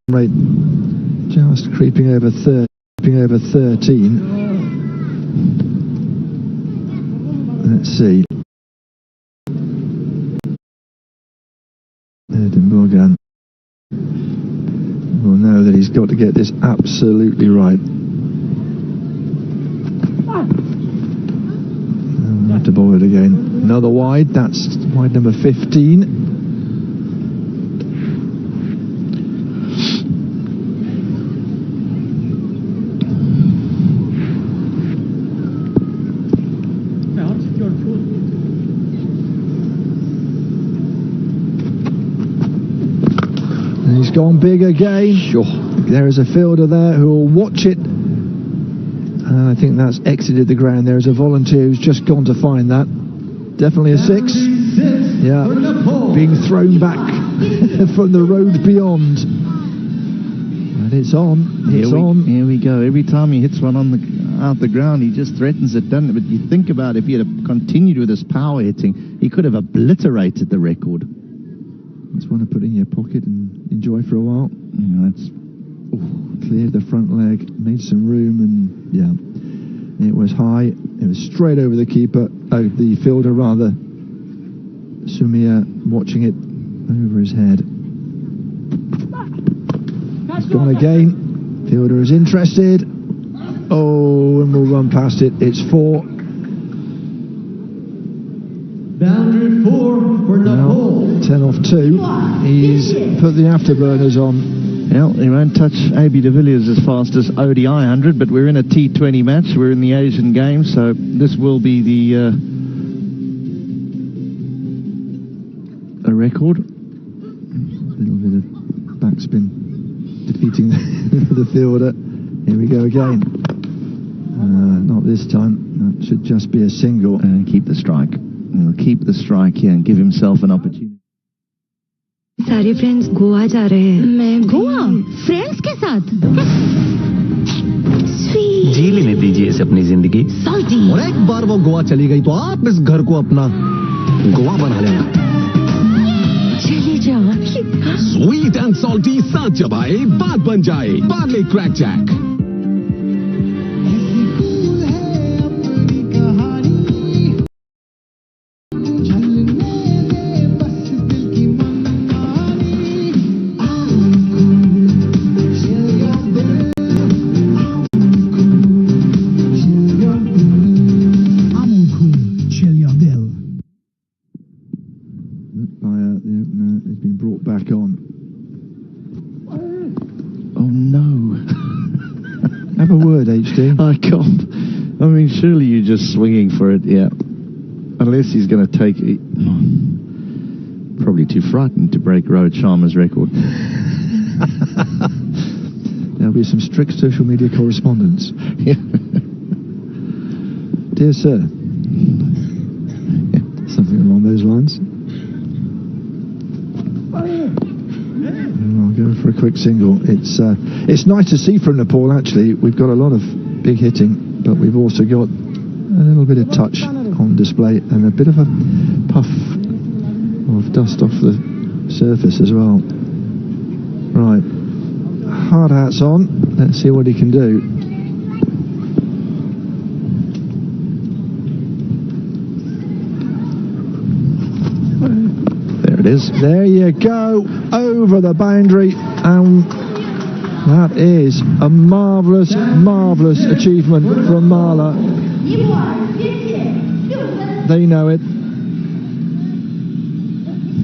rate just creeping over 13. Let's see. Edinburgh will know that he's got to get this absolutely right. Have to bowl it again. Another wide. That's wide number 15. And he's gone big again. Sure. There is a fielder there who will watch it. And I think that's exited the ground. There is a volunteer who's just gone to find that. Definitely a 6. Yeah. Being thrown back from the road beyond. And it's on. It's on. Here we go. Every time he hits one on out the ground, he just threatens it, doesn't it? But you think about if he had continued with his power hitting, he could have obliterated the record. That's one to put in your pocket and enjoy for a while. Yeah, that's cleared the front leg, made some room, and yeah, it was high. It was straight over the keeper, the fielder rather. Sumia watching it over his head. It's gone again. Fielder is interested. Oh, and we'll run past it. It's 4. Boundary 4 for Nepal. 10 off 2. He's put the afterburners on. Well, he won't touch A.B. de Villiers as fast as ODI 100, but we're in a T20 match. We're in the Asian Games, so this will be the a record. A little bit of backspin defeating the fielder. Here we go again. Not this time. That should just be a single. And keep the strike. He'll keep the strike here and give himself an opportunity. सारे friends Goa जा रहे हैं। मैं Goa friends के साथ जी लेने दीजिए इसे अपनी जिंदगी। और एक बार वो गोवा चली गई तो आप इस घर को अपना गोवा बना लेना। चली जा। स्वीट एंड सॉल्टी साथ चबाए बात बन जाए Parle Krackjack. I can't. I mean, surely you're just swinging for it, yeah. Unless he's going to take it. Probably too frightened to break Rohit Sharma's record. There'll be some strict social media correspondence. Yeah. Dear sir. Yeah, something along those lines. I'll go for a quick single. It's nice to see from Nepal, actually. We've got a lot of big hitting, but we've also got a little bit of touch on display and a bit of a puff of dust off the surface as well. Right, hard hats on. Let's see what he can do. There it is. There you go, over the boundary, and that is a marvellous, marvellous achievement from Mala. They know it.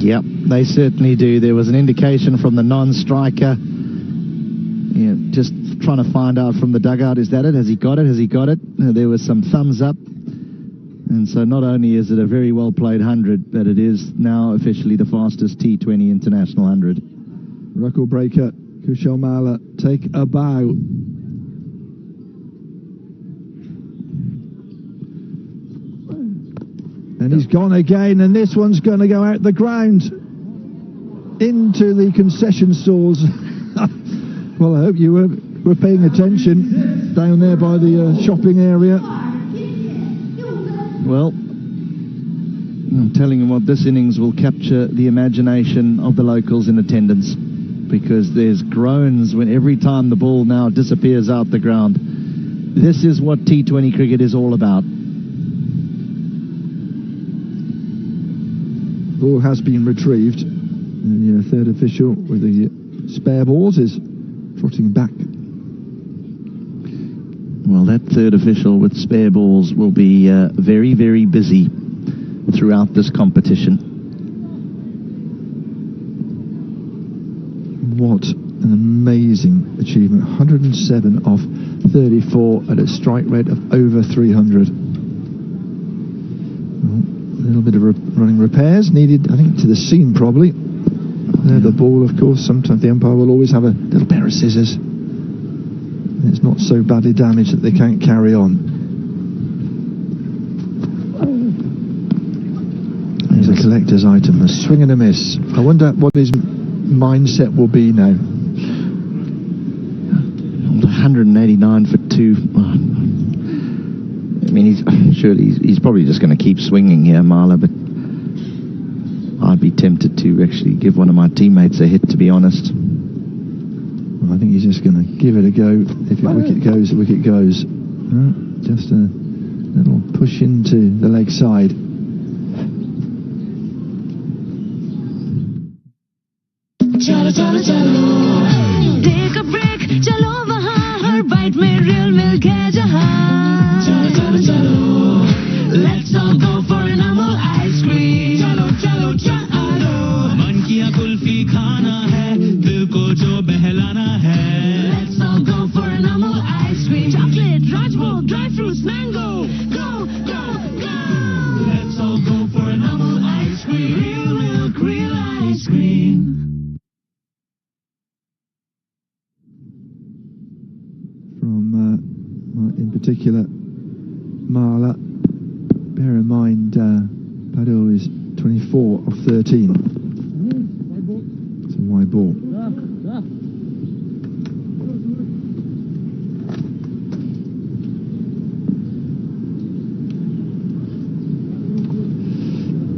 Yep, they certainly do. There was an indication from the non-striker. Yeah, just trying to find out from the dugout, is that it? Has he got it? Has he got it? There was some thumbs up. And so not only is it a very well-played 100, but it is now officially the fastest T20 International 100. Record breaker. Kushal Mala, take a bow. And he's gone again, and this one's going to go out the ground into the concession stalls. Well, I hope you were paying attention down there by the shopping area. Well, I'm telling you what, this innings will capture the imagination of the locals in attendance. because there's groans when every time the ball now disappears out the ground. This is what T20 cricket is all about. Ball has been retrieved. And the third official with the spare balls is trotting back. Well, that third official with spare balls will be very, very busy throughout this competition. What an amazing achievement. 107 off 34 at a strike rate of over 300. A little bit of running repairs needed, I think, to the seam probably. The ball, of course, sometimes the umpire will always have a little pair of scissors. It's not so badly damaged that they can't carry on. There's a collector's item, a swing and a miss. I wonder what his mindset will be now. 189 for 2. I mean, he's probably just going to keep swinging here, Marla, but I'd be tempted to actually give one of my teammates a hit, to be honest. Well, I think he's just going to give it a go. If a wicket goes, the wicket goes. Just a little push into the leg side. Chalo, chalo, chalo. Take a break. Chalo wahan. Har bite mein real milk hai jahan. Chalo, chalo, chalo. Let's all go for an amul ice cream. Chalo, chalo, chalo. Man kiya kulfi khana hai. Dil ko jo behlana hai. Let's all go for an amul ice cream. Chocolate, rajbol, dry fruits, mango. Go, go, go. Let's all go for an amul ice cream. Real milk, real ice cream. In particular, Marla. Bear in mind, Padel is 24 of 13. It's a wide ball.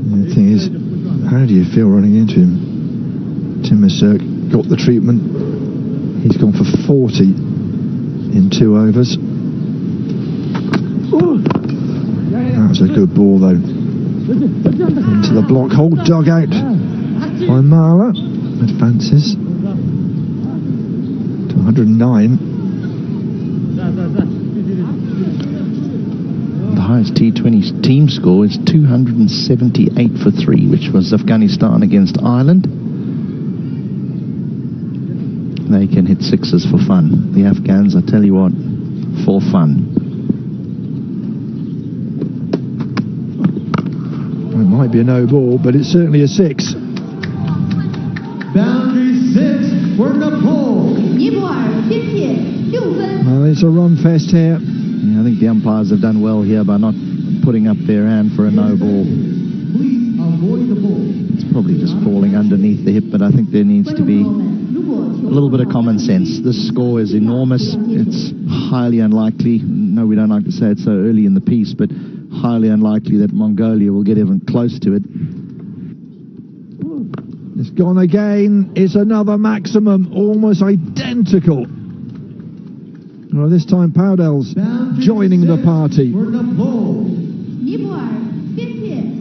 The thing is, how do you feel running into him? Tim Masurk got the treatment. He's gone for 40 in 2 overs. That was a good ball, though. Into the block hole, dug out by Marla. Advances to 109. The highest T20 team score is 278 for 3, which was Afghanistan against Ireland. They can hit sixes for fun. The Afghans, I tell you what, for fun. It might be a no ball, but it's certainly a 6. Boundary 6 for Nepal. Well, it's a run fest here. Yeah, I think the umpires have done well here by not putting up their hand for a no ball. Please avoid the ball. It's probably just falling underneath the hip, but I think there needs to be a little bit of common sense. This score is enormous. It's highly unlikely. No, we don't like to say it so early in the piece, but highly unlikely that Mongolia will get even close to it. It's gone again. It's another maximum, almost identical. Well, this time Powdell's joining the party.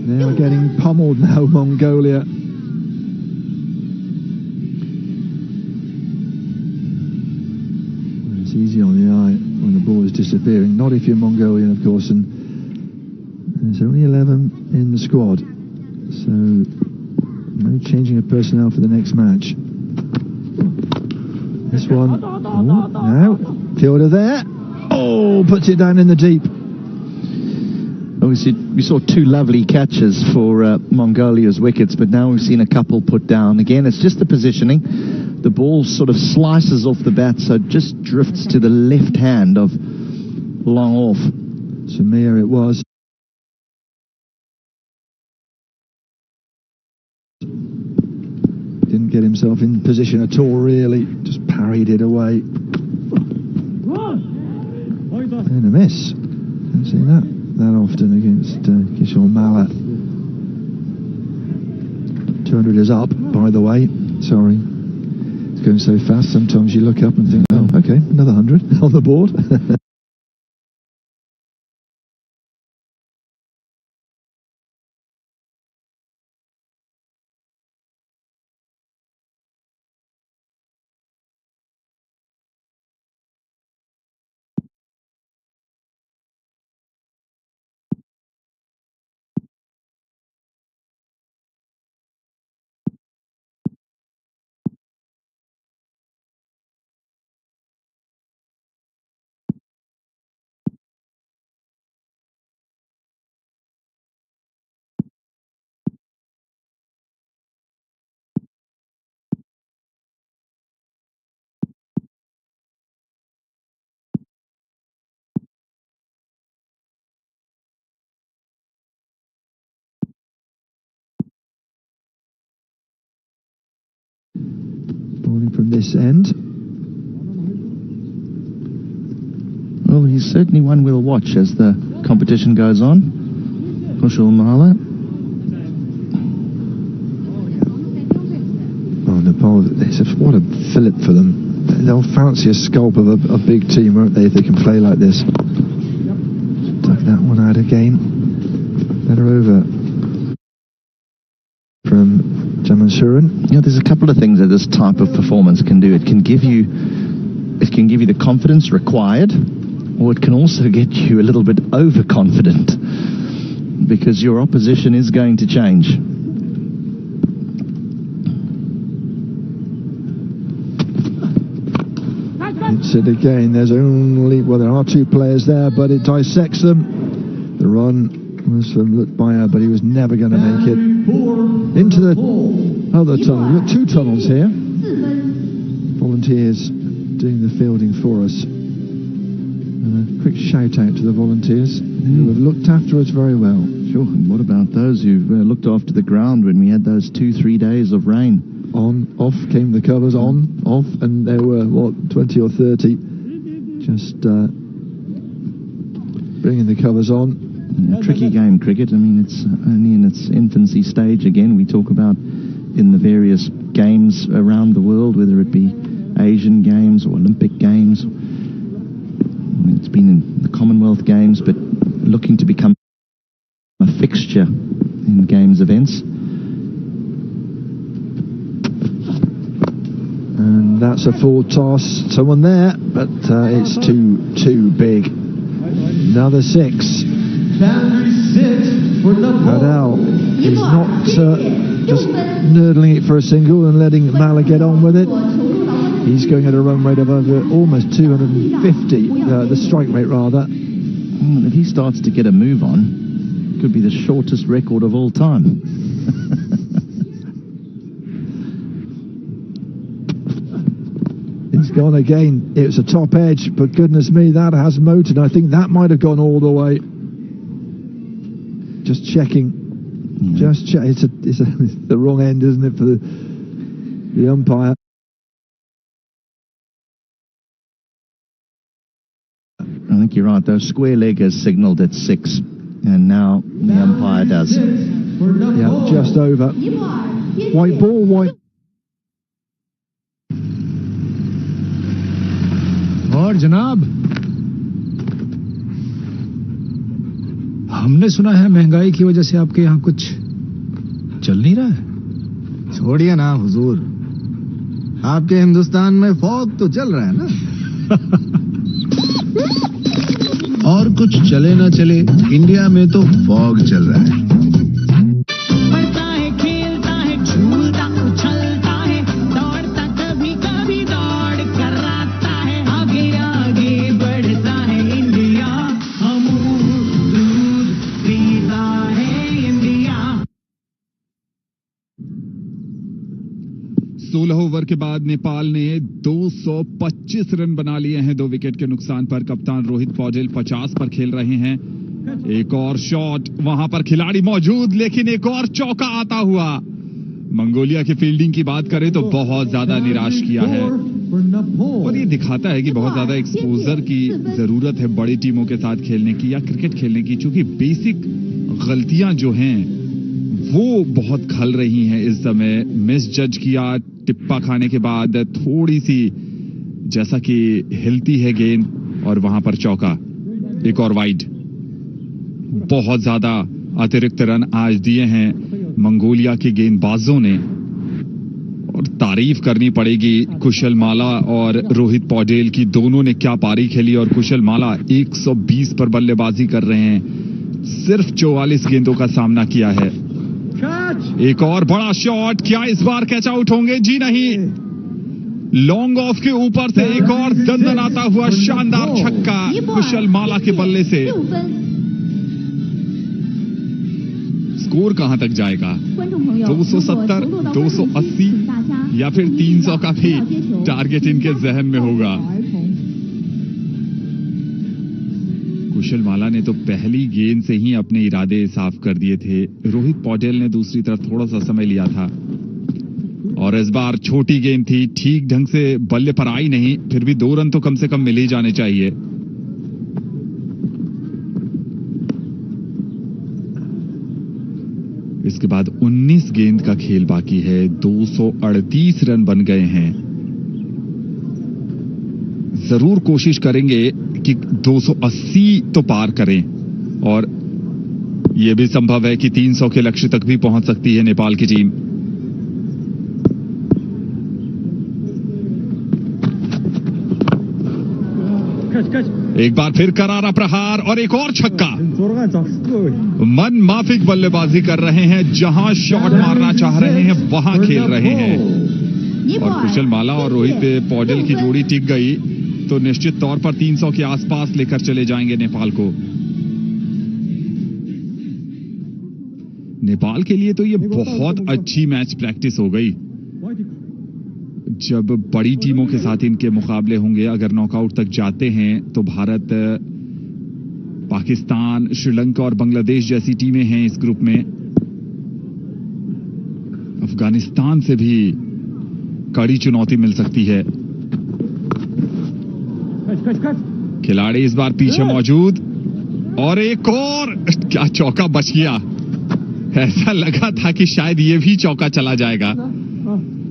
They are getting pummeled now, Mongolia. It's easy on the eye when the ball is disappearing. Not if you're Mongolian, of course, and there's only 11 in the squad. So no changing of personnel for the next match. This one, now, fielder there. Oh, puts it down in the deep. We saw 2 lovely catches for Mongolia's wickets, but now we've seen a couple put down. Again, it's just the positioning. The ball sort of slices off the bat, so it just drifts to the left hand of long off. Samir it was. Didn't get himself in position at all, really. Just parried it away. And a miss. Haven't seen that often against Kishore Malla. 200 is up, by the way. Sorry. It's going so fast, sometimes you look up and think, oh, okay, another 100 on the board. Bowling from this end. Well, he's certainly one we'll watch as the competition goes on. Kushal Mahala. Oh, Nepal, what a fillip for them. They'll fancy a scalp of a big team, won't they, if they can play like this. Dug that one out again. Better over from Jamansuran. Yeah, there's a couple of things that this type of performance can do. It can give you the confidence required, or it can also get you a little bit overconfident because your opposition is going to change. It's it again. There are two players there, but it dissects them. The run was from Lutbaya, but he was never going to make it into the other tunnel. We've got two tunnels here. Volunteers doing the fielding for us. And a quick shout out to the volunteers who have looked after us very well. Sure. And what about those who looked after the ground when we had those 2-3 days of rain? On, off came the covers, on, off, and there were, 20 or 30 just bringing the covers on. Yeah, tricky game, cricket. I mean, it's only in its infancy stage again. We talk about in the various games around the world, whether it be Asian Games or Olympic Games. It's been in the Commonwealth Games, but looking to become a fixture in Games events. And that's a full toss. Someone there, but it's too big. Another 6. Adel is not just nurdling it for a single and letting Mala get on with it. He's going at a run rate of over almost 250, the strike rate rather. If he starts to get a move on, it could be the shortest record of all time. It's gone again. It was a top edge, but goodness me, that has motored. I think that might have gone all the way. Just checking. Yeah. Just check. It's the wrong end, isn't it, for the umpire? I think you're right. Those square leggers signalled at 6, and now the umpire does. Yeah, just over. White ball, white. और जनाब, हमने सुना है महंगाई की वजह से आपके यहाँ कुछ चल नहीं रहा है। छोड़िए ना हुजूर, आपके हिंदुस्तान में फॉग तो चल रहा है ना। और कुछ चले ना चले, इंडिया में तो फॉग चल रहा है। पढ़ता है, खेलता है, झूलता उछलता है, दौड़ता कभी कभी दौड़ कर आता है, आगे आगे बढ़ता है इंडिया, अमूल दूध पीता है इंडिया। 16 ओवर के बाद नेपाल ने 225 रन बना लिए हैं 2 विकेट के नुकसान पर। कप्तान रोहित पौडेल 50 पर खेल रहे हैं। एक और शॉट, वहां पर खिलाड़ी मौजूद, लेकिन एक और चौका आता हुआ। मंगोलिया की फील्डिंग की बात करें तो बहुत ज्यादा निराश किया है, और ये दिखाता है कि बहुत ज्यादा एक्सपोजर की जरूरत है बड़ी टीमों के साथ खेलने की या क्रिकेट खेलने की, क्योंकि बेसिक गलतियां जो हैं वो बहुत खल रही हैं इस समय। मिस जज किया टिप्पा खाने के बाद, थोड़ी सी जैसा कि हिलती है गेंद और वहां पर चौका, एक और वाइड। बहुत ज्यादा अतिरिक्त रन आज दिए हैं मंगोलिया के गेंदबाजों ने, और तारीफ करनी पड़ेगी कुशल माला और रोहित पौडेल की। दोनों ने क्या पारी खेली, और कुशल माला 120 पर बल्लेबाजी कर रहे हैं, सिर्फ 44 गेंदों का सामना किया है। एक और बड़ा शॉट, क्या इस बार कैच आउट होंगे? जी नहीं, लॉन्ग ऑफ के ऊपर से एक और दंदनाता हुआ शानदार छक्का कुशल माला के बल्ले से। स्कोर कहां तक जाएगा? 270, 280 या फिर 300 का भी टारगेट इनके जहन में होगा। कुशल माला ने तो पहली गेंद से ही अपने इरादे साफ कर दिए थे। रोहित पौडेल ने दूसरी तरफ थोड़ा सा समय लिया था, और इस बार छोटी गेंद थी, ठीक ढंग से बल्ले पर आई नहीं, फिर भी 2 रन तो कम से कम मिल ही जाने चाहिए। इसके बाद 19 गेंद का खेल बाकी है, 238 रन बन गए हैं। जरूर कोशिश करेंगे कि 280 तो पार करें, और यह भी संभव है कि 300 के लक्ष्य तक भी पहुंच सकती है नेपाल की टीम। एक बार फिर करारा प्रहार और एक और छक्का। मन माफिक बल्लेबाजी कर रहे हैं, जहां शॉट मारना चाह रहे हैं वहां खेल रहे हैं। और कुशल माला और रोहित पौडेल की जोड़ी टिक गई तो निश्चित तौर पर 300 के आसपास लेकर चले जाएंगे नेपाल को। नेपाल के लिए तो ये बहुत अच्छी मैच प्रैक्टिस हो गई। जब बड़ी टीमों के साथ इनके मुकाबले होंगे, अगर नॉकआउट तक जाते हैं तो भारत, पाकिस्तान, श्रीलंका और बांग्लादेश जैसी टीमें हैं इस ग्रुप में। अफगानिस्तान से भी कड़ी चुनौती मिल सकती है। खिलाड़ी इस बार पीछे मौजूद, और एक और, क्या चौका बच गया। ऐसा लगा था कि शायद ये भी चौका चला जाएगा।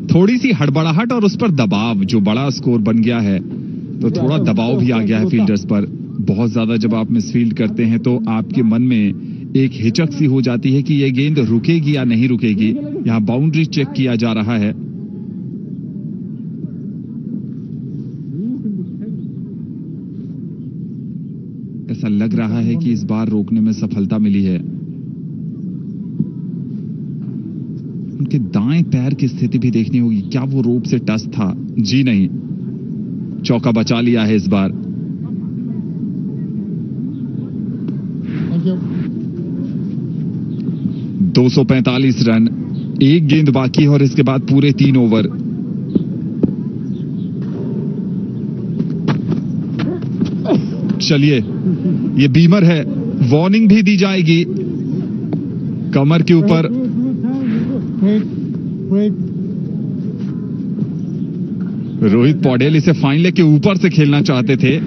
थोड़ी सी हड़बड़ाहट और उस पर दबाव, जो बड़ा स्कोर बन गया है तो थोड़ा दबाव भी आ गया है फील्डर्स पर। बहुत ज्यादा जब आप मिसफील्ड करते हैं तो आपके मन में एक हिचक सी हो जाती है कि ये गेंद रुकेगी या नहीं रुकेगी। यहां बाउंड्री चेक किया जा रहा है। ऐसा लग रहा है कि इस बार रोकने में सफलता मिली है। उनके दाएं पैर की स्थिति भी देखनी होगी, क्या वो रोप से टच था? जी नहीं, चौका बचा लिया है इस बार। Thank you. 245 रन, एक गेंद बाकी है और इसके बाद पूरे 3 ओवर। चलिए, ये बीमर है, वार्निंग भी दी जाएगी। कमर के ऊपर रोहित पौडेल इसे फाइन लेग के ऊपर से खेलना चाहते थे।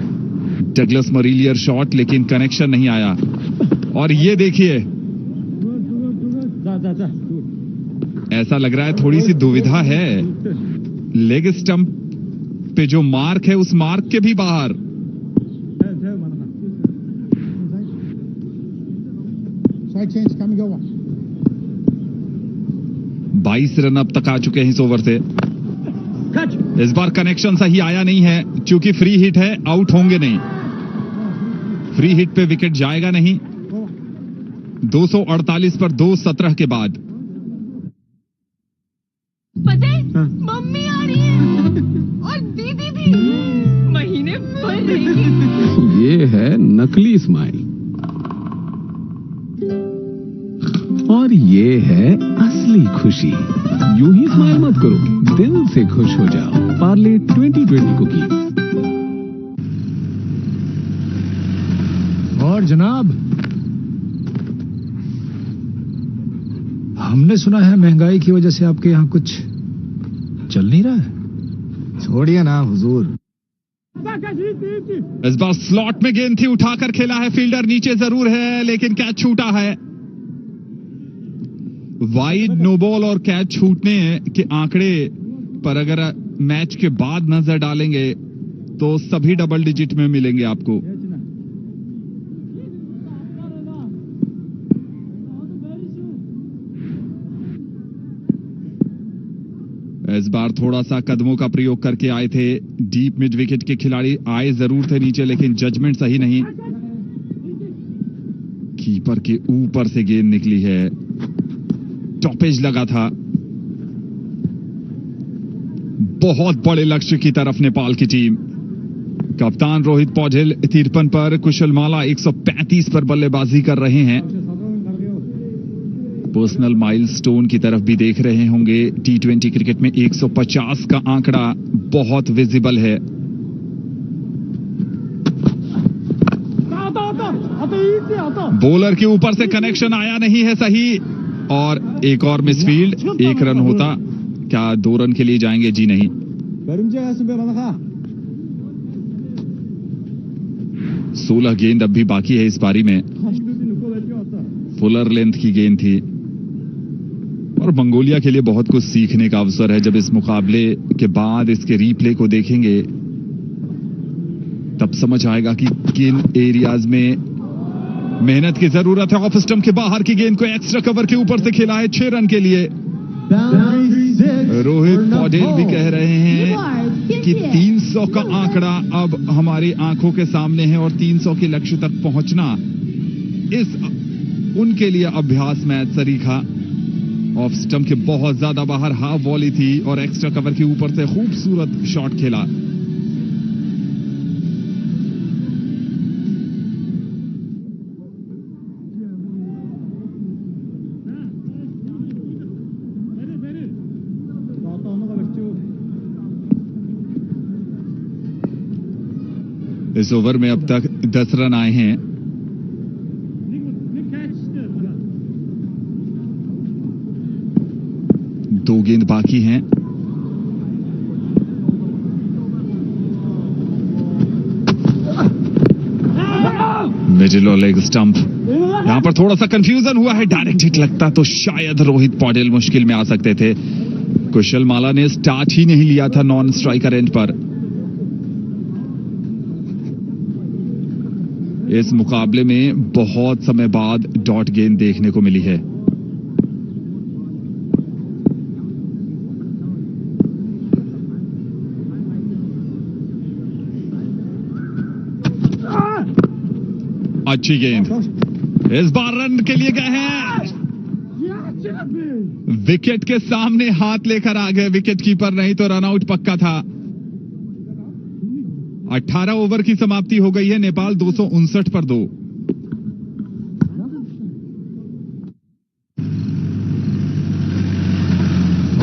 डगलस मरीलियर शॉट, लेकिन कनेक्शन नहीं आया। और ये देखिए, ऐसा लग रहा है थोड़ी सी दुविधा है। लेग स्टंप पे जो मार्क है उस मार्क के भी बाहर। Side change coming over. 22 run अब तक आ चुके हैं इस ओवर से। इस बार कनेक्शन सही आया नहीं है, क्योंकि फ्री हिट है, आउट होंगे नहीं। फ्री हिट पे विकेट जाएगा नहीं। 248 पर 217 के बाद। पता है, मम्मी आ रही है और दीदी भी महीने भर रहेगी। ये है नकली स्माइल, और ये है असली खुशी। यूं ही स्माइल मत करो, दिल से खुश हो जाओ। पार्ले 2020 कुकीज। और जनाब, हमने सुना है महंगाई की वजह से आपके यहाँ कुछ चल नहीं रहा है। छोड़िए ना हुजूर। इस बार स्लॉट में गेंद थी, उठाकर खेला है फील्डर, नीचे जरूर है लेकिन कैच छूटा है। वाइड, नो बॉल और कैच छूटने के आंकड़े पर अगर मैच के बाद नजर डालेंगे तो सभी डबल डिजिट में मिलेंगे आपको। इस बार थोड़ा सा कदमों का प्रयोग करके आए थे डीप मिड विकेट के खिलाड़ी, आए जरूर थे नीचे लेकिन जजमेंट सही नहीं। कीपर के ऊपर से गेंद निकली है, टॉपेज लगा था। बहुत बड़े लक्ष्य की तरफ नेपाल की टीम। कप्तान रोहित पौडेल 53 पर, कुशल माला 135 पर बल्लेबाजी कर रहे हैं। पर्सनल माइलस्टोन की तरफ भी देख रहे होंगे। टी20 क्रिकेट में 150 का आंकड़ा बहुत विजिबल है। बॉलर के ऊपर से कनेक्शन आया नहीं है सही, और एक और मिसफील्ड, 1 रन होता। क्या 2 रन के लिए जाएंगे? जी नहीं। 16 गेंद अब भी बाकी है इस पारी में। फुलर लेंथ की गेंद थी और मंगोलिया के लिए बहुत कुछ सीखने का अवसर है। जब इस मुकाबले के बाद इसके रीप्ले को देखेंगे तब समझ आएगा कि किन एरियाज में मेहनत की जरूरत है। ऑफ स्टंप के बाहर की गेंद को एक्स्ट्रा कवर के ऊपर से खेला है 6 रन के लिए। रोहित पौडेल भी कह रहे हैं कि 300 का आंकड़ा अब हमारी आंखों के सामने है और 300 के लक्ष्य तक पहुंचना इस उनके लिए अभ्यास मैच सरीखा। ऑफ स्टंप के बहुत ज्यादा बाहर हाफ वॉली थी और एक्स्ट्रा कवर के ऊपर से खूबसूरत शॉट खेला। इस ओवर में अब तक 10 रन आए हैं। दो गेंद बाकी हैं। मिडिल और लेग स्टंप। यहां पर थोड़ा सा कंफ्यूजन हुआ है। डायरेक्ट हिट लगता तो शायद रोहित पौडेल मुश्किल में आ सकते थे। कुशल माला ने स्टार्ट ही नहीं लिया था नॉन स्ट्राइकर एंड पर। इस मुकाबले में बहुत समय बाद डॉट गेंद देखने को मिली है। अच्छी गेंद, इस बार रन के लिए गए हैं। विकेट के सामने हाथ लेकर आ गए विकेट कीपर, नहीं तो रनआउट पक्का था। 18 ओवर की समाप्ति हो गई है। नेपाल 259 पर 2।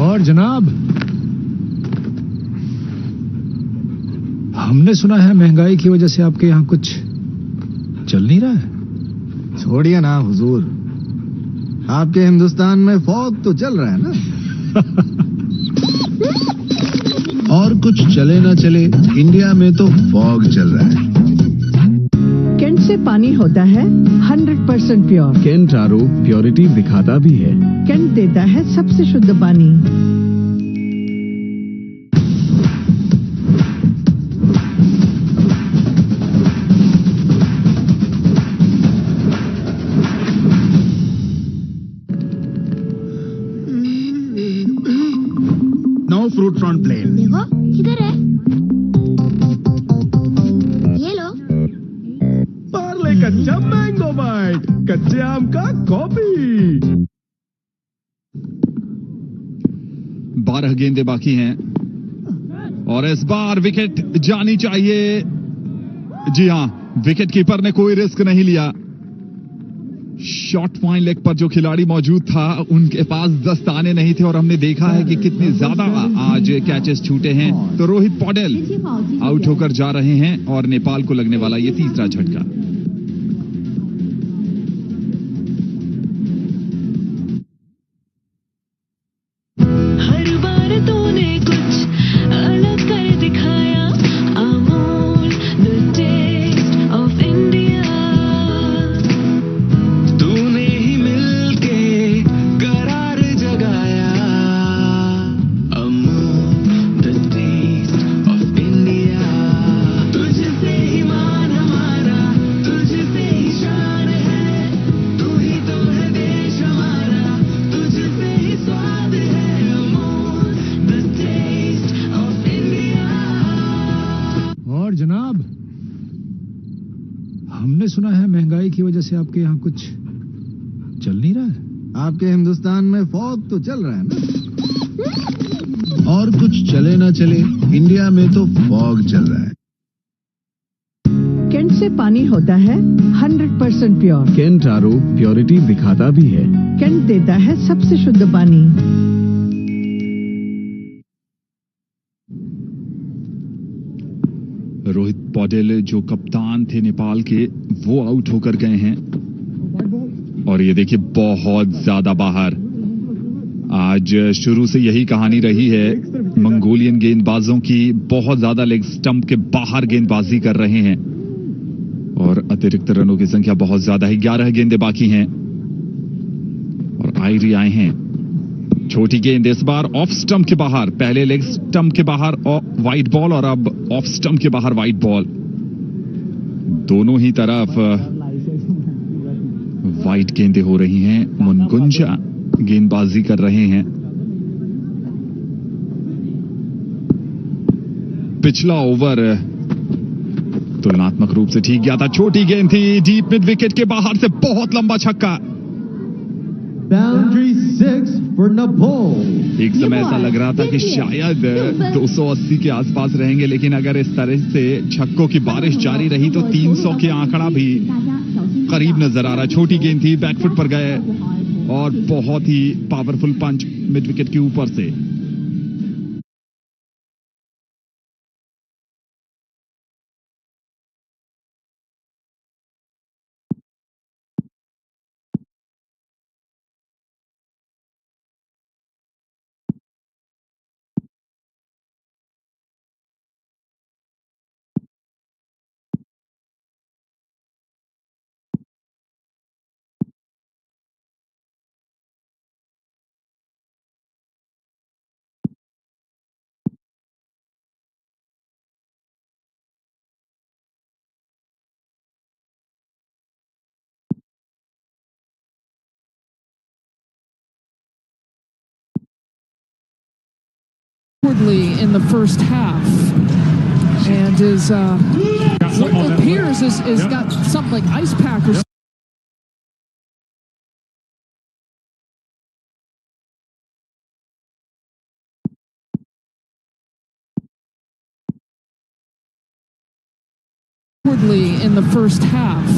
और जनाब, हमने सुना है महंगाई की वजह से आपके यहाँ कुछ चल नहीं रहा है। छोड़िए ना हुजूर, आपके हिंदुस्तान में फॉग तो चल रहा है ना। और कुछ चले ना चले, इंडिया में तो फॉग चल रहा है। कैंट से पानी होता है 100% प्योर। कैंट आरओ प्योरिटी दिखाता भी है। कैंट देता है सबसे शुद्ध पानी। नो फ्रूट फ्रॉन प्लेन। देखो किधर है, ये लो। पार्ले कच्चा मैंगो बाइट, कच्चे आम का कॉफी। 12 गेंदें बाकी हैं और इस बार विकेट जानी चाहिए। जी हां, विकेट कीपर ने कोई रिस्क नहीं लिया। शॉर्ट पॉइंट लेग पर जो खिलाड़ी मौजूद था उनके पास दस्ताने नहीं थे और हमने देखा है कि कितने ज्यादा आज कैचेस छूटे हैं। तो रोहित पौडेल आउट होकर जा रहे हैं और नेपाल को लगने वाला ये तीसरा झटका। हर बार तूने कुछ अलग कर दिखाया। Amul the taste of India. तूने ही मिलके करार हमने सुना है महंगाई की वजह से आपके यहाँ कुछ चल नहीं रहा है। आपके हिंदुस्तान में फॉग तो चल रहा है ना। और कुछ चले ना चले, इंडिया में तो फॉग चल रहा है। कैंट से पानी होता है 100% प्योर। कैंट आरओ प्योरिटी दिखाता भी है। कैंट देता है सबसे शुद्ध पानी। रोहित पौडेल जो कप्तान थे नेपाल के, वो आउट होकर गए हैं। और ये देखिए बहुत ज्यादा बाहर। आज शुरू से यही कहानी रही है मंगोलियन गेंदबाजों की, बहुत ज्यादा लेग स्टंप के बाहर गेंदबाजी कर रहे हैं और अतिरिक्त रनों की संख्या बहुत ज्यादा है। 11 गेंदें बाकी हैं और आयरी आए हैं। छोटी गेंद इस बार ऑफ स्टंप के बाहर, पहले लेग स्टंप के बाहर वाइड बॉल और अब ऑफ स्टंप के बाहर वाइड बॉल। दोनों ही तरफ वाइड गेंदें हो रही हैं। मुनगुंजा गेंदबाजी कर रहे हैं। पिछला ओवर तुलनात्मक रूप से ठीक गया था। छोटी गेंद थी, डीप मिड विकेट के बाहर से बहुत लंबा छक्का। Boundary 6 for Nepal. एक समय ऐसा लग रहा था कि शायद 280 के आसपास रहेंगे, लेकिन अगर इस तरह से छक्कों की बारिश जारी रही तो 300 के आंकड़ा भी करीब नजर आ रहा है। छोटी गेंद थी, बैकफुट पर गए और बहुत ही पावरफुल पंच मिड विकेट के ऊपर से। In the first half, and is what appears is got something like ice pack or in the first half.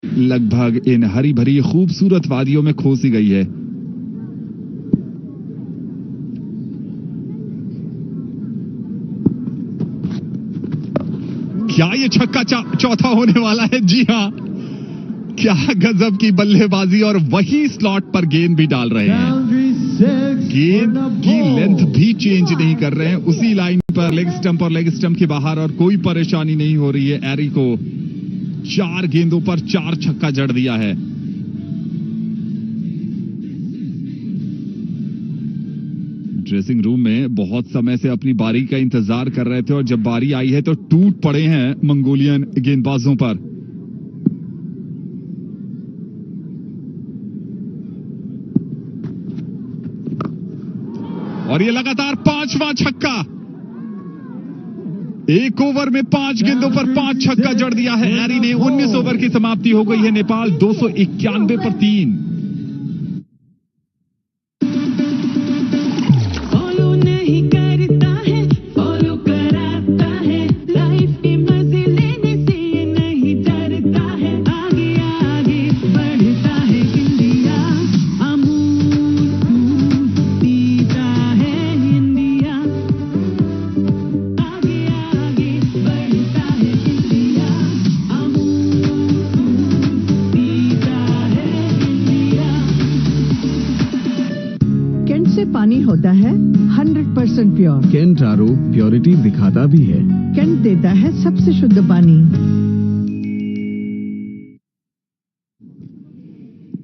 लगभग इन हरी भरी खूबसूरत वादियों में खो सी गई है। क्या ये छक्का चौथा होने वाला है? जी हां, क्या गजब की बल्लेबाजी, और वही स्लॉट पर गेंद भी डाल रहे हैं। गेंद की लेंथ भी चेंज नहीं कर रहे हैं, उसी लाइन पर लेग स्टंप और लेग स्टंप के बाहर, और कोई परेशानी नहीं हो रही है। एरी को 4 गेंदों पर 4 छक्का जड़ दिया है। ड्रेसिंग रूम में बहुत समय से अपनी बारी का इंतजार कर रहे थे और जब बारी आई है तो टूट पड़े हैं मंगोलियन गेंदबाजों पर। और ये लगातार 5वां छक्का, एक ओवर में 5 गेंदों पर 5 छक्का जड़ दिया है एरी ने। 19 ओवर की समाप्ति हो गई है। नेपाल 291 पर 3। पानी होता है 100% प्योर। कैंट आरओ प्योरिटी दिखाता भी है। कैंट देता है सबसे शुद्ध पानी।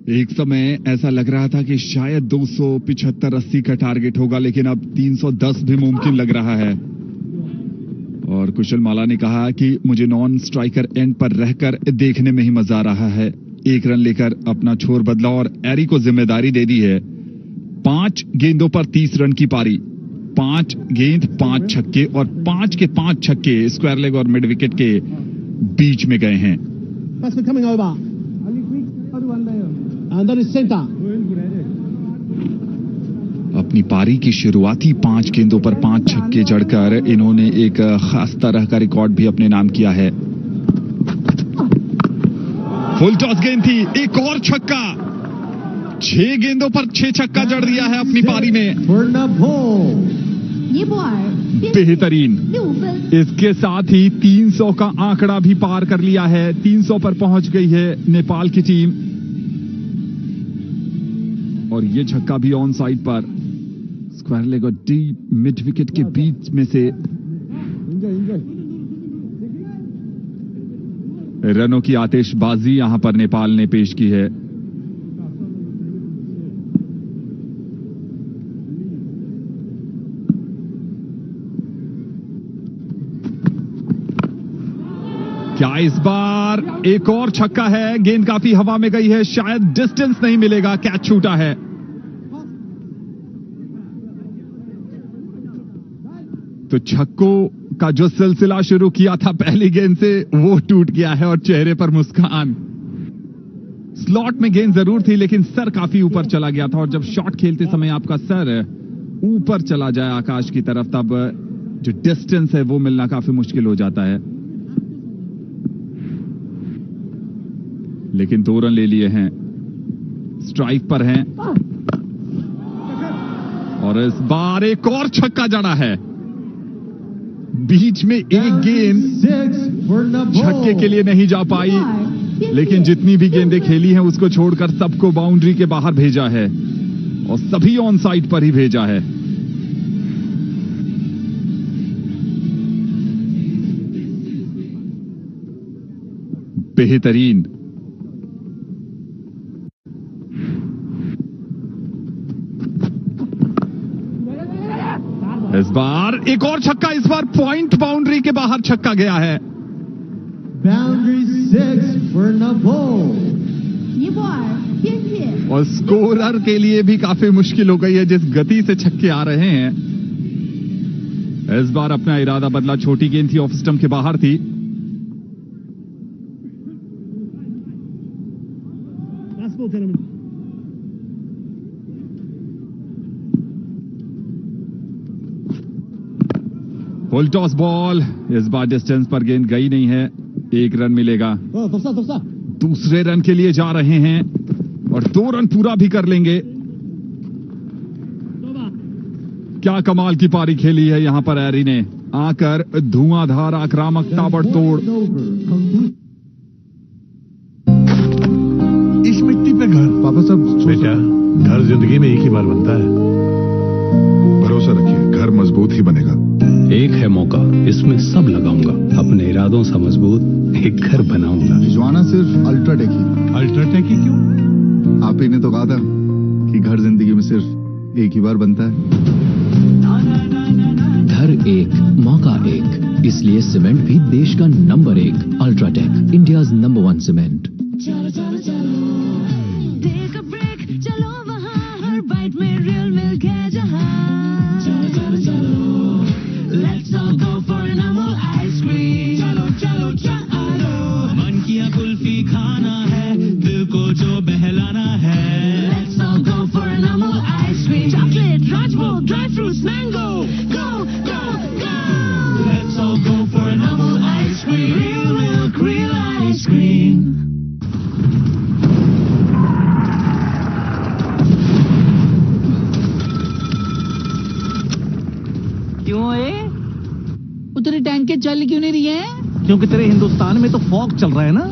एक समय ऐसा लग रहा था कि शायद 275-80 का टारगेट होगा, लेकिन अब 310 भी मुमकिन लग रहा है। और कुशल माला ने कहा कि मुझे नॉन स्ट्राइकर एंड पर रहकर देखने में ही मजा आ रहा है। 1 रन लेकर अपना छोर बदला और एरी को जिम्मेदारी दे दी है। 5 गेंदों पर 30 रन की पारी, 5 गेंद 5 छक्के और 5 के 5 छक्के स्क्वायर लेग और मिड विकेट के बीच में गए हैं। अपनी पारी की शुरुआती 5 गेंदों पर 5 छक्के जड़कर इन्होंने एक खास तरह का रिकॉर्ड भी अपने नाम किया है। फुल टॉस गेंद थी, एक और छक्का। 6 गेंदों पर 6 छक्का जड़ दिया है अपनी पारी में। बेहतरीन। इसके साथ ही 300 का आंकड़ा भी पार कर लिया है। 300 पर पहुंच गई है नेपाल की टीम। और ये छक्का भी ऑन साइड पर स्क्वायर लेग और डीप मिड विकेट के बीच में से रनों की आतिशबाजी यहां पर नेपाल ने पेश की है। क्या इस बार एक और छक्का है? गेंद काफी हवा में गई है, शायद डिस्टेंस नहीं मिलेगा, कैच छूटा है। तो छक्कों का जो सिलसिला शुरू किया था पहली गेंद से, वो टूट गया है और चेहरे पर मुस्कान। स्लॉट में गेंद जरूर थी, लेकिन सर काफी ऊपर चला गया था। और जब शॉट खेलते समय आपका सर ऊपर चला जाए आकाश की तरफ, तब जो डिस्टेंस है वो मिलना काफी मुश्किल हो जाता है। लेकिन 2 रन ले लिए हैं, स्ट्राइक पर हैं। और इस बार एक और छक्का जड़ा है। बीच में एक गेंद छक्के के लिए नहीं जा पाई, लेकिन जितनी भी गेंदें खेली हैं उसको छोड़कर सबको बाउंड्री के बाहर भेजा है और सभी ऑन साइड पर ही भेजा है। बेहतरीन। इस बार एक और छक्का, इस बार पॉइंट बाउंड्री के बाहर छक्का गया है। और स्कोरर के लिए भी काफी मुश्किल हो गई है जिस गति से छक्के आ रहे हैं। इस बार अपना इरादा बदला, छोटी गेंद थी, ऑफ स्टंप के बाहर थी। फुल टॉस बॉल, इस बार डिस्टेंस पर गेंद गई नहीं है, 1 रन मिलेगा। दूसरे रन के लिए जा रहे हैं और 2 रन पूरा भी कर लेंगे। क्या कमाल की पारी खेली है यहां पर एरी ने, आकर धुआंधार आक्रामक ताबड़तोड़। इस मिट्टी पे घर। पापा साहब, बेटा, घर जिंदगी में एक ही बार बनता है। भरोसा रखिए, घर मजबूत ही बनेगा। एक है मौका, इसमें सब लगाऊंगा। अपने इरादों से मजबूत एक घर बनाऊंगा। भिजवाना सिर्फ अल्ट्राटेक ही। अल्ट्राटेक ही क्यों? आप ही ने तो कहा था कि घर जिंदगी में सिर्फ एक ही बार बनता है। घर एक, मौका एक, इसलिए सीमेंट भी देश का number 1। UltraTech, India's number 1 cement. चलो चलो चलो, टेक अ ब्रेक, चलो वहाँ हर बाइट में रियल मिल्क है जहाँ। चलो चलो चलो, let's all go for an Amul ice cream. चलो चलो चलो, मन किया कुल्फी खाना है, दिल को जो बहलाना है। Let's all go for an Amul ice cream. Chocolate, Rajbol, dry fruits, mango, go go go. Let's all go for an Amul ice cream. Real milk, real ice cream. क्यों है? उतनी टैंकें चल क्यों नहीं रही है? क्योंकि तेरे हिंदुस्तान में तो फॉग चल रहा है ना।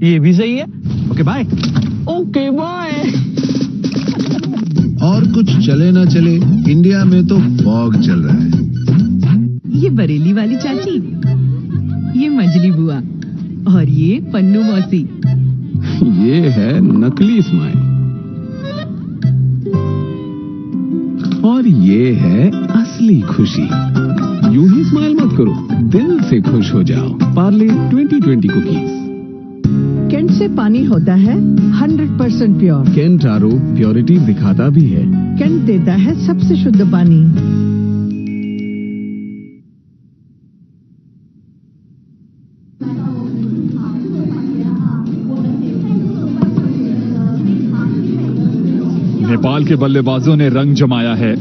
ये भी सही है। Okay bye. Okay bye. और कुछ चले ना चले, इंडिया में तो फॉग चल रहा है। ये बरेली वाली चाची, ये मंजली बुआ और ये पन्नू मौसी। ये है नकली स्माइल और ये है असली खुशी। यूं ही स्माइल मत करो, दिल से खुश हो जाओ। पार्ले 2020 कुकीज। केंट से पानी होता है 100% प्योर। केंट आरो प्योरिटी दिखाता भी है। केंट देता है सबसे शुद्ध पानी। नेपाल के बल्लेबाजों ने रंग जमाया है।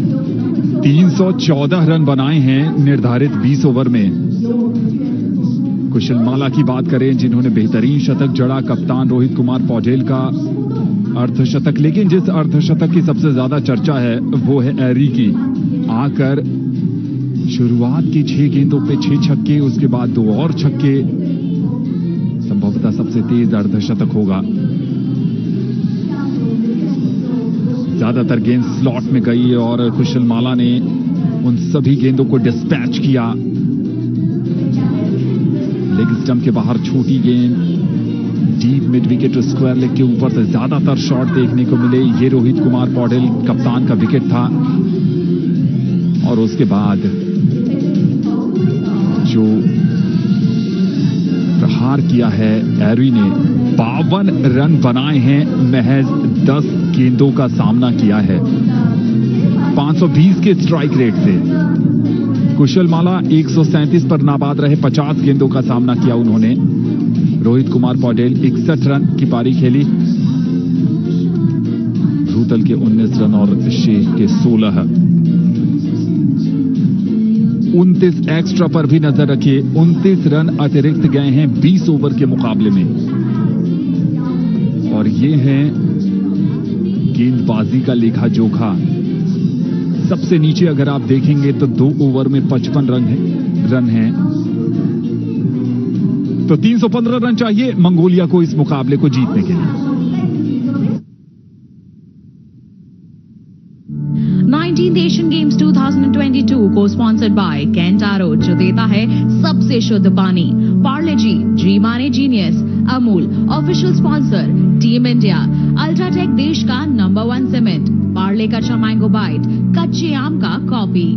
314 रन बनाए हैं निर्धारित 20 ओवर में। कुशलमाला की बात करें, जिन्होंने बेहतरीन शतक जड़ा, कप्तान रोहित कुमार पौडेल का अर्धशतक। लेकिन जिस अर्धशतक की सबसे ज्यादा चर्चा है वो है एरी की। आकर शुरुआत की 6 गेंदों पे 6 छक्के, उसके बाद 2 और छक्के। संभवतः सबसे तेज अर्धशतक होगा। ज्यादातर गेंद स्लॉट में गई और कुशलमाला ने उन सभी गेंदों को डिस्पैच किया। लेग स्टंप के बाहर छोटी गेंद, deep mid wicket square leg के ऊपर से ज्यादातर शॉट देखने को मिले। ये रोहित कुमार पौडेल कप्तान का विकेट था। और उसके बाद जो प्रहार किया है एरी ने, 52 रन बनाए हैं, महज 10 गेंदों का सामना किया है 520 के स्ट्राइक रेट से। कुशलमाला 137 पर नाबाद रहे, 50 गेंदों का सामना किया उन्होंने। रोहित कुमार पौडेल 61 रन की पारी खेली। रूतल के 19 रन और शेख के 16। 29 एक्स्ट्रा पर भी नजर रखिए। 29 रन अतिरिक्त गए हैं 20 ओवर के मुकाबले में। और ये है गेंदबाजी का लेखा जोखा। सबसे नीचे अगर आप देखेंगे तो 2 ओवर में 55 रन हैं। तो 315 रन चाहिए मंगोलिया को इस मुकाबले को जीतने के लिए। 19th Asian Games 2022 को स्पॉन्सर्ड बाय कैंटारो, जो देता है सबसे शुद्ध पानी। पार्ले जी माने genius, Amul official sponsor, team India, UltraTech देश का नंबर 1 सीमेंट, पार्ले कच्चा मैंगो बाइट, कच्चे आम का coffee.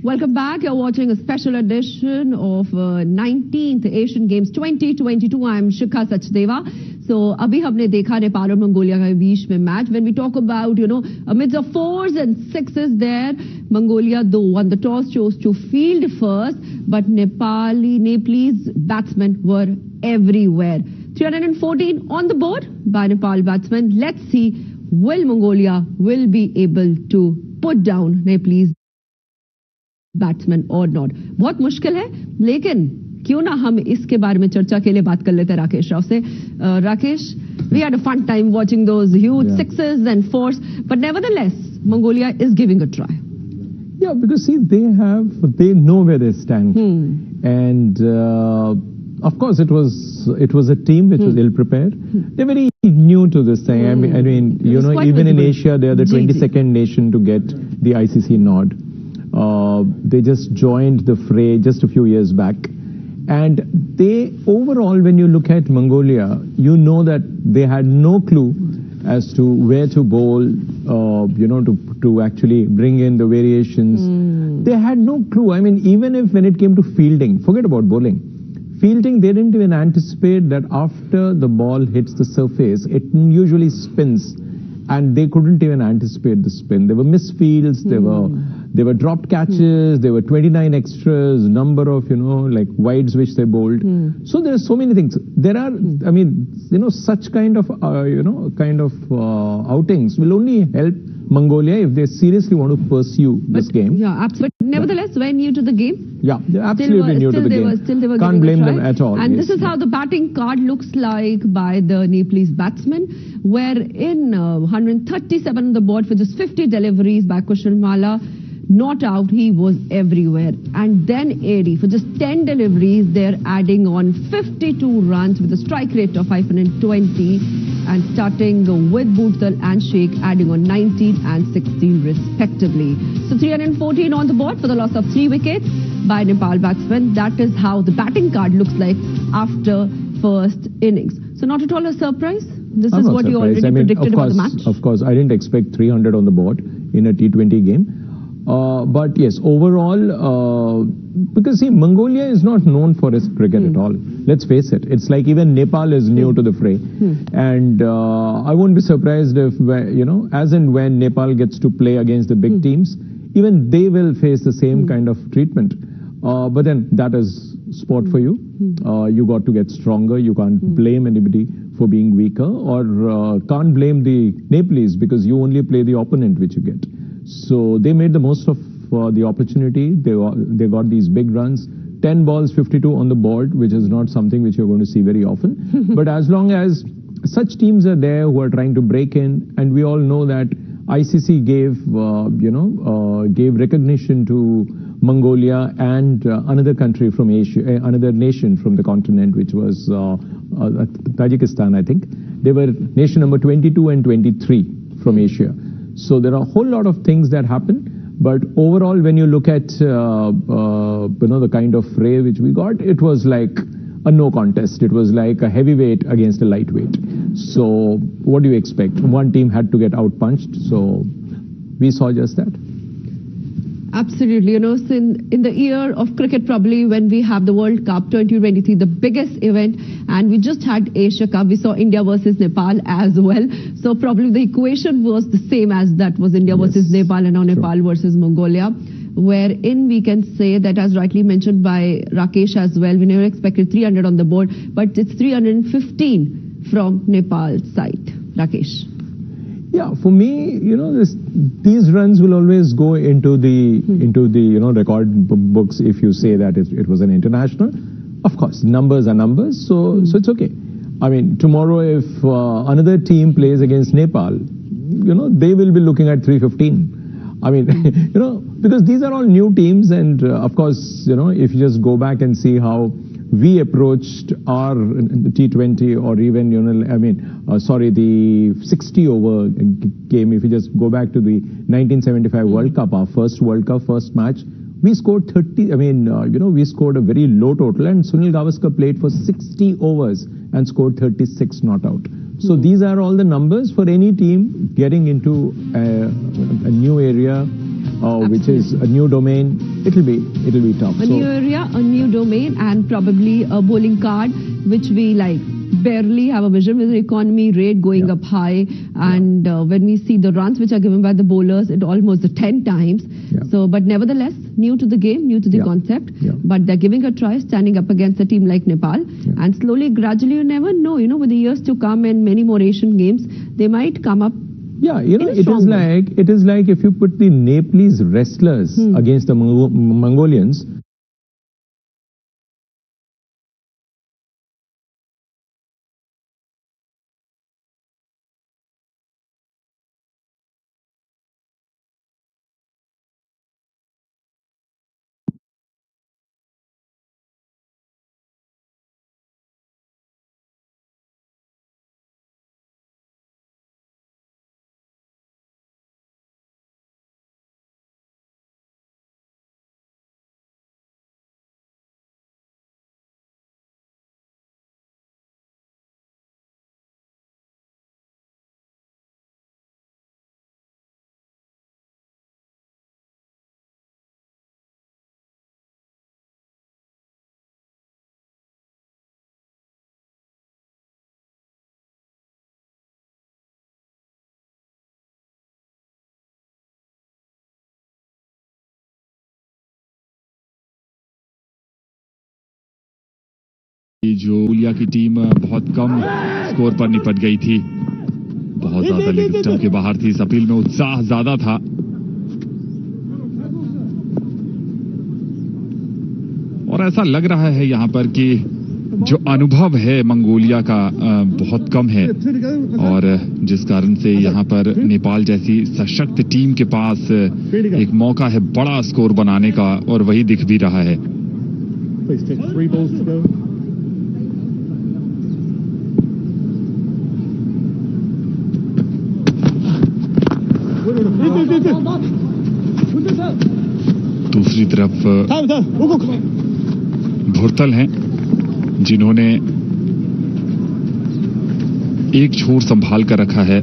Welcome back. You're watching a special edition of 19th Asian Games 2022. I'm Shikha Sachdeva. So, abhi humne dekha Nepal और Mongolia के बीच में match. When we talk about, amidst the 4s and 6s there, Mongolia though won the toss, chose to field first, but Nepalese batsmen were everywhere. 314 on the board by Nepal batsmen. Let's see, will Mongolia be able to put down Nepalese batsman और not. बहुत मुश्किल है, लेकिन क्यों ना हम इसके बारे में चर्चा के लिए बात कर लेते हैं राकेश राव से। Rakesh, we had a fun time watching those huge 6s and 4s, but nevertheless Mongolia is giving a try. Yeah, because see, they know where they stand, and of course it was a team which was ill prepared. They're very new to this thing. I mean, even in Asia, they are the 22nd nation to get the ICC nod. They just joined the fray just a few years back, and they overall, when you look at Mongolia, you know that they had no clue as to where to bowl, to actually bring in the variations. They had no clue. I mean, even when it came to fielding, forget about bowling. Fielding, they didn't even anticipate that after the ball hits the surface, it usually spins. And they couldn't even anticipate the spin. There were missed fields, there were dropped catches, there were 29 extras, number of, like wides which they bowled. So there are so many things. There are, I mean, such kind of, outings will only help Mongolia if they seriously want to pursue this game. Yeah, absolutely. But nevertheless, players were new to the game. Yeah, they're absolutely new to the game. Still they were Can't giving blame a try. them at all. And yes. this is how the batting card looks like by the Nepalese batsmen, where in 137 on the board for just 50 deliveries by Kushalmala. Not out, he was everywhere. And then AD, for just 10 deliveries, they're adding on 52 runs with a strike rate of 520, and starting with Bootal and Sheikh adding on 19 and 16 respectively. So 314 on the board for the loss of 3 wickets by Nepal batsmen. That is how the batting card looks like after first innings. So not at all a surprise. This is what you already predicted about the match. Of course, I didn't expect 300 on the board in a T20 game. But yes, overall, because see, Mongolia is not known for its cricket at all. Let's face it. It's like even Nepal is new to the fray. And I won't be surprised if, as and when Nepal gets to play against the big teams, even they will face the same kind of treatment. But then that is sport for you. You got to get stronger. You can't blame anybody for being weaker, or can't blame the Nepalese because you only play the opponent which you get. So they made the most of the opportunity. They got these big runs. 10 balls, 52 on the board, which is not something which you're going to see very often. But as long as such teams are there who are trying to break in, and we all know that ICC gave recognition to Mongolia and another country from Asia, another nation from the continent, which was Tajikistan, I think. They were nation number 22 and 23 from Asia. So there are a whole lot of things that happen, but overall, when you look at the kind of fray which we got, it was like a no contest. It was like a heavyweight against a lightweight. So what do you expect? One team had to get out-punched, so we saw just that. Absolutely. So in the year of cricket, probably when we have the World Cup 2023, the biggest event, and we just had Asia Cup, we saw India versus Nepal as well. So probably the equation was the same as that was India versus Nepal, and now Nepal versus Mongolia, wherein we can say that, as rightly mentioned by Rakesh as well, we never expected 300 on the board, but it's 315 from Nepal's side. Rakesh. Yeah, for me, these runs will always go into the record books if you say that it was an international. Of course, numbers are numbers, so it's okay. I mean, tomorrow if another team plays against Nepal, they will be looking at 315. I mean, because these are all new teams, and of course, if you just go back and see how we approached our T20 or even, the 60 over game. If you just go back to the 1975 World Cup, our first World Cup, first match, we scored 30, we scored a very low total, and Sunil Gavaskar played for 60 overs and scored 36 not out. So these are all the numbers for any team getting into a new area, which is a new domain. It'll be tough. A new area, a new domain, and probably a bowling card, which we barely have a vision with the economy rate going up high. And when we see the runs which are given by the bowlers, it almost 10 times. So, but nevertheless, new to the game, new to the concept. But they're giving a try, standing up against a team like Nepal. And slowly, gradually, you never know, with the years to come and many more Asian games, they might come up. Yeah, it is like if you put the Nepalese wrestlers against the Mongolians. जो Mongolia की team बहुत कम score पर निपट गई थी, बहुत ज्यादा leg stump के बाहर थी। इस अपील में उत्साह ज्यादा था। और ऐसा लग रहा है यहाँ पर कि जो अनुभव है मंगोलिया का बहुत कम है, और जिस कारण से यहाँ पर नेपाल जैसी सशक्त टीम के पास एक मौका है बड़ा स्कोर बनाने का, और वही दिख भी रहा है। दूसरी तरफ भुरतल हैं जिन्होंने एक छोर संभाल कर रखा है